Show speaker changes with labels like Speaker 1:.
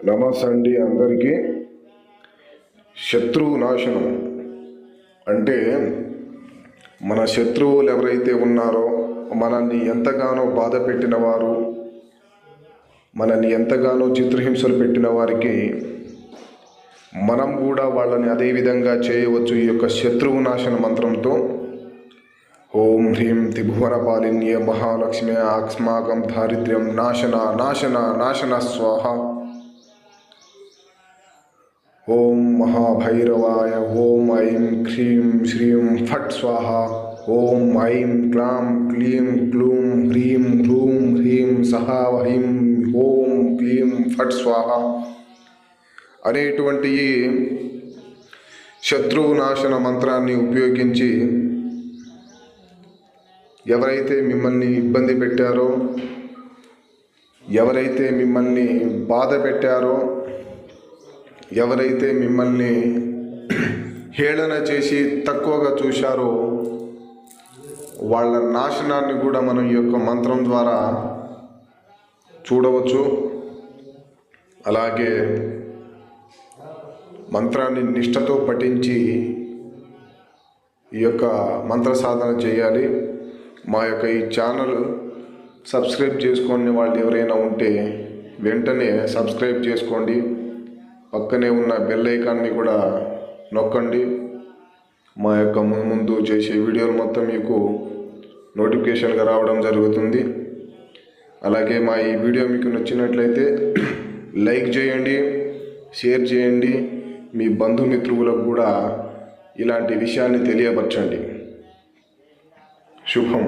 Speaker 1: నమస్తే అండి అందరికీ. శత్రువు నాశనం అంటే మన శత్రువులు ఎవరైతే ఉన్నారో, మనల్ని ఎంతగానో బాధ పెట్టిన వారు, మనల్ని ఎంతగానో చిత్రహింసలు పెట్టిన వారికి మనం కూడా వాళ్ళని అదే విధంగా చేయవచ్చు ఈ యొక్క శత్రువు నాశన మంత్రంతో. ఓం హ్రీం త్రిభువనపాలిన్యే మహాలక్ష్మి అస్మాకం దారిద్ర్యం నాశన నాశన నాశన స్వాహ. ఓం మహాభైరవాయ ఓం ఐం హ్రీం శ్రీం ఫట్ స్వాహ. ఓం ఐం క్లాం క్లీం క్లూం హ్రీం హ్రూం హ్రీం సహా హ్రీం ఓం క్లీం ఫట్ స్వాహ అనేటువంటి శత్రువు నాశన మంత్రాన్ని ఉపయోగించి ఎవరైతే మిమ్మల్ని ఇబ్బంది పెట్టారో, ఎవరైతే మిమ్మల్ని బాధ పెట్టారో, ఎవరైతే మిమ్మల్ని హేళన చేసి తక్కువగా చూశారో వాళ్ళ నాశనాన్ని కూడా మనం ఈ యొక్క మంత్రం ద్వారా చూడవచ్చు. అలాగే మంత్రాన్ని నిష్ఠతో పఠించి ఈ యొక్క మంత్ర సాధన చేయాలి. మా యొక్క ఈ ఛానల్ సబ్స్క్రైబ్ చేసుకునే వాళ్ళు ఎవరైనా ఉంటే వెంటనే సబ్స్క్రైబ్ చేసుకోండి. పక్కనే ఉన్న బెల్ ఐకాన్ని కూడా నొక్కండి. మా యొక్క ముందు చేసే వీడియోలు మొత్తం మీకు నోటిఫికేషన్గా రావడం జరుగుతుంది. అలాగే మా ఈ వీడియో మీకు నచ్చినట్లయితే లైక్ చేయండి, షేర్ చేయండి, మీ బంధుమిత్రులకు కూడా ఇలాంటి విషయాన్ని తెలియపరచండి. శుభం.